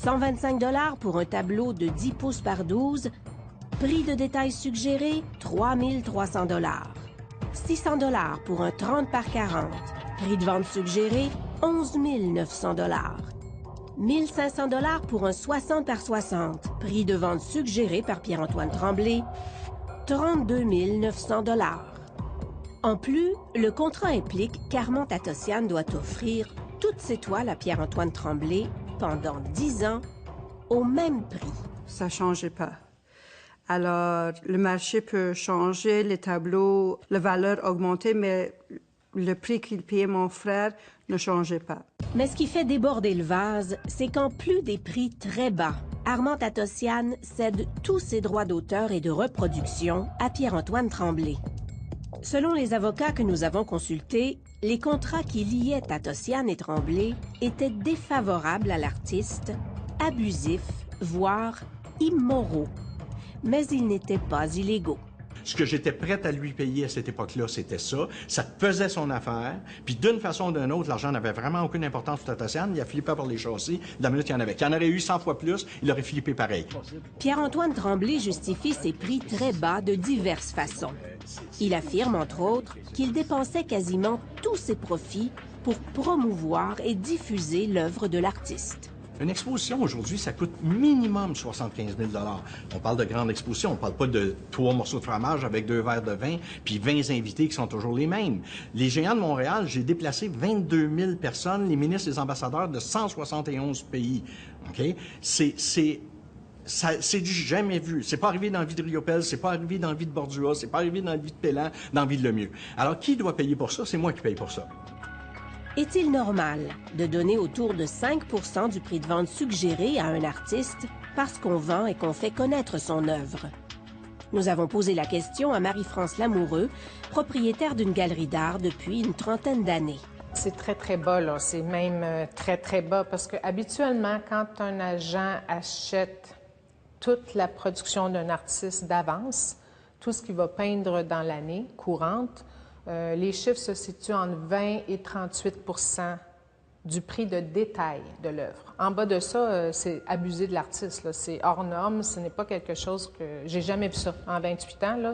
125 pour un tableau de 10 pouces par 12. Prix de détail suggéré, 3 300 600 pour un 30 par 40. Prix de vente suggéré, 11 900 1 500 pour un 60 par 60. Prix de vente suggéré par Pierre-Antoine Tremblay, 32 900 En plus, le contrat implique qu'Armand Tatossian doit offrir toutes ses toiles à Pierre-Antoine Tremblay pendant 10 ans au même prix. Ça ne changeait pas. Alors, le marché peut changer, les tableaux, la valeur augmenter, mais le prix qu'il payait mon frère ne changeait pas. Mais ce qui fait déborder le vase, c'est qu'en plus des prix très bas, Armand Tatossian cède tous ses droits d'auteur et de reproduction à Pierre-Antoine Tremblay. Selon les avocats que nous avons consultés, les contrats qui liaient Tatossian et Tremblay étaient défavorables à l'artiste, abusifs, voire immoraux. Mais ils n'étaient pas illégaux. Ce que j'étais prête à lui payer à cette époque-là, c'était ça. Ça faisait son affaire. Puis d'une façon ou d'une autre, l'argent n'avait vraiment aucune importance pour Tatossian. Il a flippé par les châssis. De la minute qu'il y en avait. Qu'il y en aurait eu 100 fois plus, il aurait flippé pareil. Pierre-Antoine Tremblay justifie ses prix très bas de diverses façons. Il affirme, entre autres, qu'il dépensait quasiment tous ses profits pour promouvoir et diffuser l'œuvre de l'artiste. Une exposition, aujourd'hui, ça coûte minimum 75 000 $. On parle de grande exposition. On parle pas de 3 morceaux de fromage avec 2 verres de vin, puis 20 invités qui sont toujours les mêmes. Les Géants de Montréal, j'ai déplacé 22 000 personnes, les ministres et les ambassadeurs de 171 pays. OK? C'est du jamais vu. C'est pas arrivé dans la vie de Riopelle, c'est pas arrivé dans la vie de Bordua, c'est pas arrivé dans la vie de Pellan, dans la vie de Lemieux. Alors, qui doit payer pour ça? C'est moi qui paye pour ça. Est-il normal de donner autour de 5 % du prix de vente suggéré à un artiste parce qu'on vend et qu'on fait connaître son œuvre? Nous avons posé la question à Marie-France Lamoureux, propriétaire d'une galerie d'art depuis une trentaine d'années. C'est très, très bas, là. C'est même très, très bas parce que habituellement, quand un agent achète toute la production d'un artiste d'avance, tout ce qu'il va peindre dans l'année courante, les chiffres se situent entre 20 et 38 % du prix de détail de l'œuvre. En bas de ça, c'est abusé de l'artiste. C'est hors norme. Ce n'est pas quelque chose que... J'ai jamais vu ça. En 28 ans, là,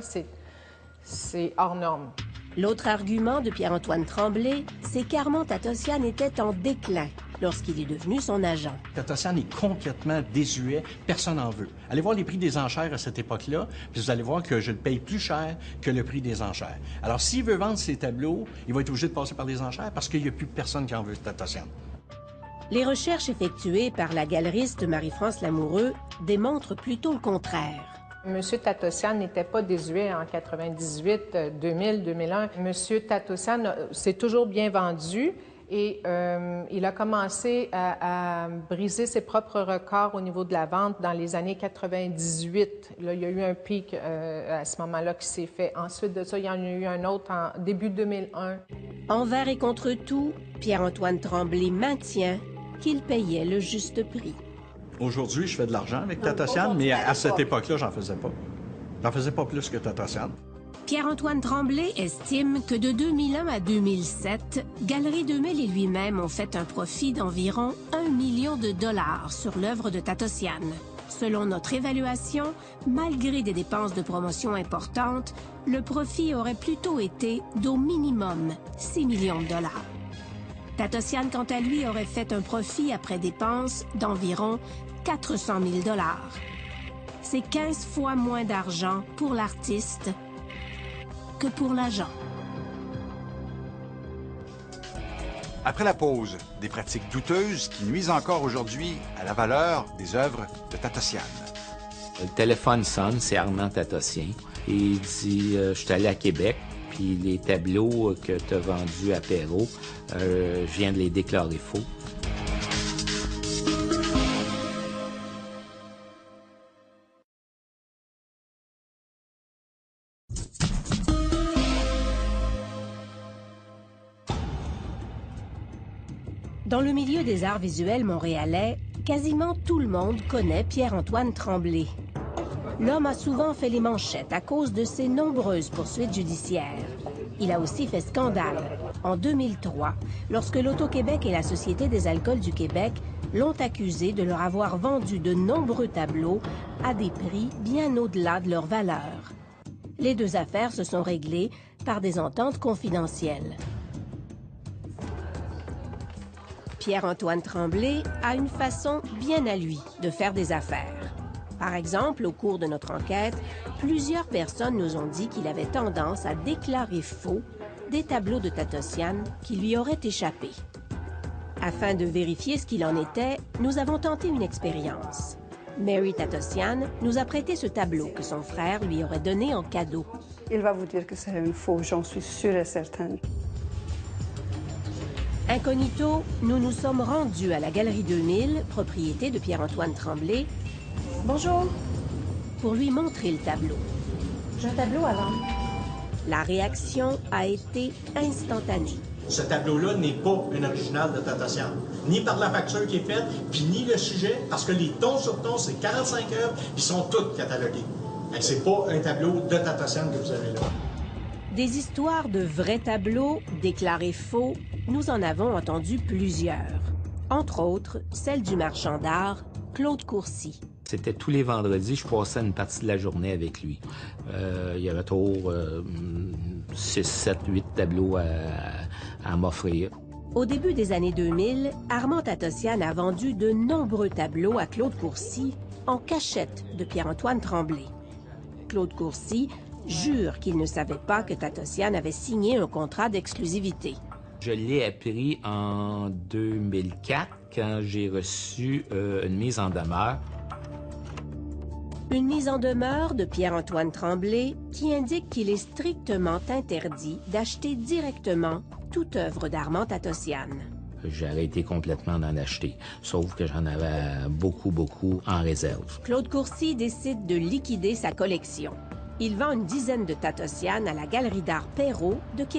c'est hors norme. L'autre argument de Pierre-Antoine Tremblay, c'est qu'Armand Tatossian était en déclin lorsqu'il est devenu son agent. Tatossian est complètement désuet. Personne n'en veut. Allez voir les prix des enchères à cette époque-là, puis vous allez voir que je le paye plus cher que le prix des enchères. Alors, s'il veut vendre ses tableaux, il va être obligé de passer par les enchères parce qu'il n'y a plus personne qui en veut Tatossian. Les recherches effectuées par la galeriste Marie-France Lamoureux démontrent plutôt le contraire. Monsieur Tatossian n'était pas désuet en 98, 2000, 2001. Monsieur Tatossian s'est toujours bien vendu et il a commencé à briser ses propres records au niveau de la vente dans les années 98. Là, il y a eu un pic à ce moment-là qui s'est fait. Ensuite de ça, il y en a eu un autre en début 2001. Envers et contre tout, Pierre-Antoine Tremblay maintient qu'il payait le juste prix. Aujourd'hui, je fais de l'argent avec Tatossian, mais à cette époque-là, j'en faisais pas. J'en faisais pas plus que Tatossian. Pierre-Antoine Tremblay estime que de 2001 à 2007, Galerie 2000 et lui-même ont fait un profit d'environ 1 million de $ sur l'œuvre de Tatossian. Selon notre évaluation, malgré des dépenses de promotion importantes, le profit aurait plutôt été d'au minimum 6 millions de $. Tatossian, quant à lui, aurait fait un profit après dépenses d'environ 400 000 $. C'est 15 fois moins d'argent pour l'artiste que pour l'agent. Après la pause, des pratiques douteuses qui nuisent encore aujourd'hui à la valeur des œuvres de Tatossian. Le téléphone sonne, c'est Armand Tatossian. Et il dit « Je suis allé à Québec, puis les tableaux que tu as vendus à Perrault, je viens de les déclarer faux. » Dans le milieu des arts visuels montréalais, quasiment tout le monde connaît Pierre-Antoine Tremblay. L'homme a souvent fait les manchettes à cause de ses nombreuses poursuites judiciaires. Il a aussi fait scandale en 2003, lorsque l'Auto-Québec et la Société des alcools du Québec l'ont accusé de leur avoir vendu de nombreux tableaux à des prix bien au-delà de leur valeur. Les deux affaires se sont réglées par des ententes confidentielles. Pierre-Antoine Tremblay a une façon bien à lui de faire des affaires. Par exemple, au cours de notre enquête, plusieurs personnes nous ont dit qu'il avait tendance à déclarer faux des tableaux de Tatossian qui lui auraient échappé. Afin de vérifier ce qu'il en était, nous avons tenté une expérience. Mary Tatossian nous a prêté ce tableau que son frère lui aurait donné en cadeau. Il va vous dire que c'est un faux, j'en suis sûre et certaine. Incognito, nous nous sommes rendus à la Galerie 2000, propriété de Pierre-Antoine Tremblay. Bonjour. Pour lui montrer le tableau. J'ai un tableau à vendre. La réaction a été instantanée. Ce tableau-là n'est pas un original de Tatossian, ni par la facture qui est faite, puis ni le sujet, parce que les tons sur tons, c'est 45 œuvres, puis ils sont toutes cataloguées. C'est pas un tableau de Tatossian que vous avez là. Des histoires de vrais tableaux déclarés faux, nous en avons entendu plusieurs. Entre autres, celle du marchand d'art Claude Courcy. C'était tous les vendredis, je passais une partie de la journée avec lui. Il y avait autour 6, 7, 8 tableaux à m'offrir. Au début des années 2000, Armand Tatossian a vendu de nombreux tableaux à Claude Courcy en cachette de Pierre-Antoine Tremblay. Claude Courcy jure qu'il ne savait pas que Tatossian avait signé un contrat d'exclusivité. Je l'ai appris en 2004 quand j'ai reçu une mise en demeure. Une mise en demeure de Pierre-Antoine Tremblay qui indique qu'il est strictement interdit d'acheter directement toute œuvre d'Armand Tatossian. J'ai arrêté complètement d'en acheter, sauf que j'en avais beaucoup en réserve. Claude Courcy décide de liquider sa collection. Il vend une dizaine de Tatossian à la Galerie d'art Perrault de Québec.